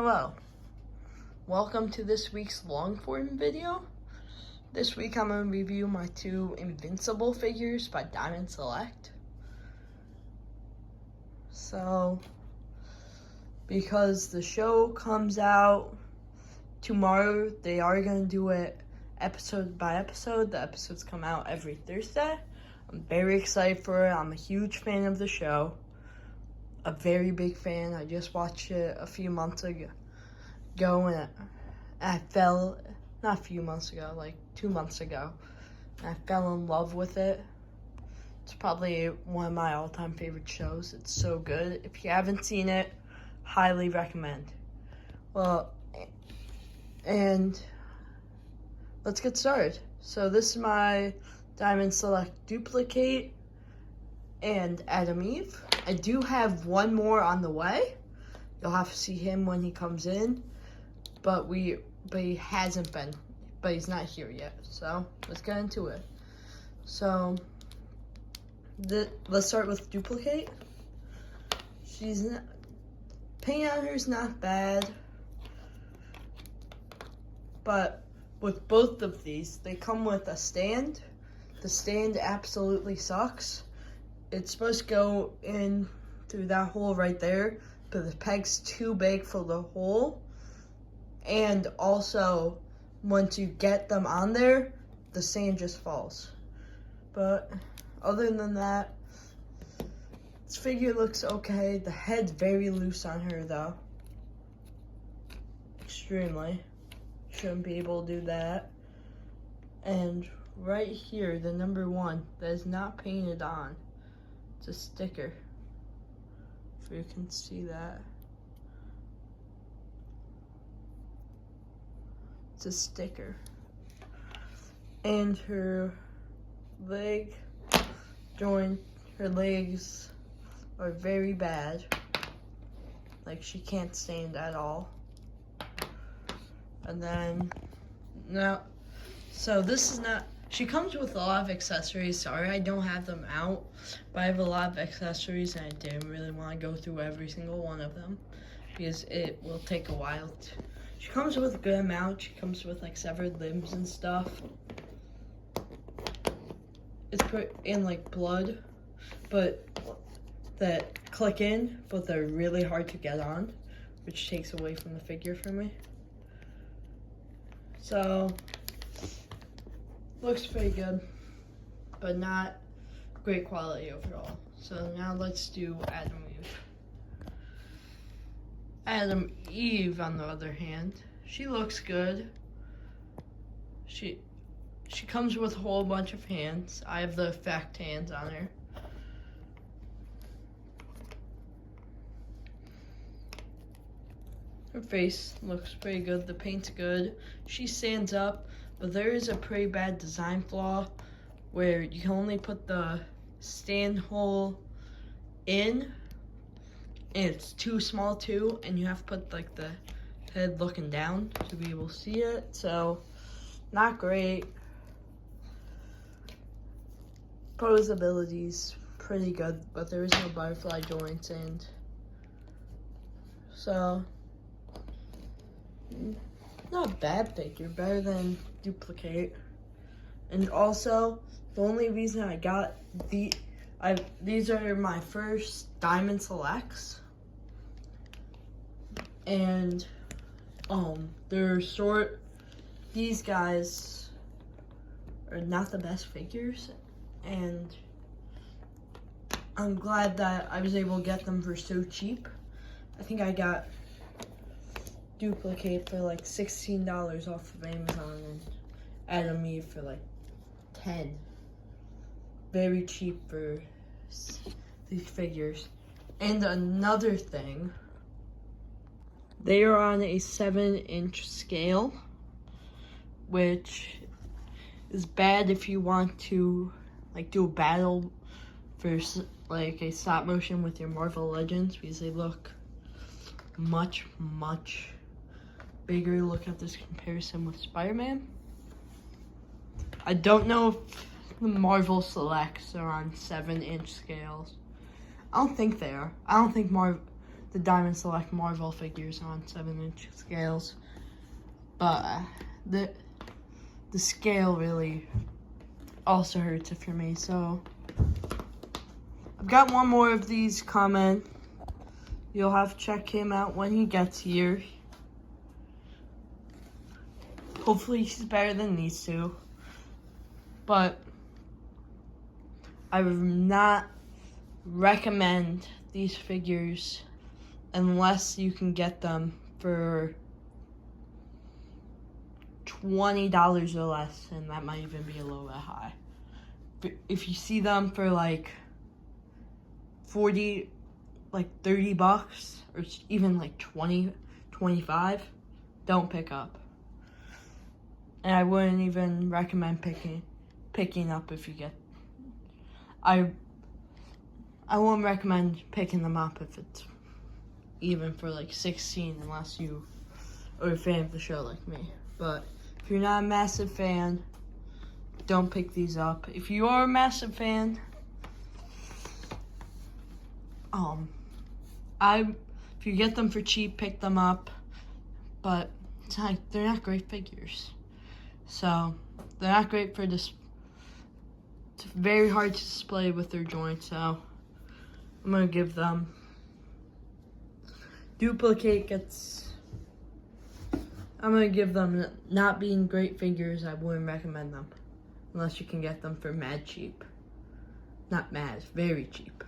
Hello, welcome to this week's long form video. This week I'm going to review my two Invincible figures by Diamond Select. So, because the show comes out tomorrow, they are going to do it episode by episode. The episodes come out every Thursday. I'm very excited for it. I'm a huge fan of the show. A very big fan. I just watched it a few months ago and I fell, not a few months ago, like 2 months ago, and I fell in love with it. It's probably one of my all-time favorite shows. It's so good. If you haven't seen it, highly recommend. Well, and let's get started. So this is my Diamond Select Duplicate and Adam Eve. I do have one more on the way. You'll have to see him when he comes in, but he hasn't been, but he's not here yet. So let's get into it. So let's start with Duplicate. Paint on her is not bad, but with both of these, they come with a stand. The stand absolutely sucks. It's supposed to go in through that hole right there, but the peg's too big for the hole. And also, once you get them on there, the sand just falls. But other than that, this figure looks okay. The head's very loose on her though. Extremely. Shouldn't be able to do that. And right here, the number 1 that is not painted on. It's a sticker, if you can see that. It's a sticker. And her leg joint, her legs are very bad. Like, she can't stand at all. And then, now, so this is not, she comes with a lot of accessories. Sorry, I don't have them out, but I have a lot of accessories, and I didn't really want to go through every single one of them because it will take a while. She comes with a good amount. She comes with like severed limbs and stuff. It's put in like blood, but that click in, but they're really hard to get on, which takes away from the figure for me. So, looks pretty good, but not great quality overall. So now let's do Adam Eve. Adam Eve, on the other hand, she looks good. She comes with a whole bunch of hands. I have the effect hands on her. Her face looks pretty good. The paint's good. She stands up. But there is a pretty bad design flaw where you can only put the stand hole in, and it's too small too, and you have to put like the head looking down to be able to see it. So, not great. Posability's pretty good, but there is no butterfly joints, and so not a bad figure, better than Duplicate. And also, the only reason I got these are my first Diamond Selects, and they're short. These guys are not the best figures, and I'm glad that I was able to get them for so cheap. I think I got Duplicate for like $16 off of Amazon, and Adam Eve for like 10. Very cheap for these figures. And another thing, they are on a 7-inch scale, which is bad if you want to like do a battle for like a stop motion with your Marvel Legends, because they look much bigger. Look at this comparison with Spider-Man. I don't know if the Marvel Selects are on 7-inch scales. I don't think they are. I don't think the the Diamond Select Marvel figures on 7-inch scales. But the scale really also hurts it for me. So I've got one more of these coming. You'll have to check him out when he gets here. Hopefully he's better than these two. But I would not recommend these figures unless you can get them for $20 or less, and that might even be a little bit high. But if you see them for like 40, like $30, or even like 20, 25, don't pick up. And I wouldn't even recommend picking up if you get. I won't recommend picking them up if it's even for like 16, unless you are a fan of the show like me. But if you're not a massive fan, don't pick these up. If you are a massive fan, if you get them for cheap, pick them up. But they're not great figures. So they're not great for this. It's very hard to display with their joints. So I'm gonna give them duplicate gets. I'm gonna give them not being great figures. I wouldn't recommend them unless you can get them for mad cheap. Not mad, very cheap.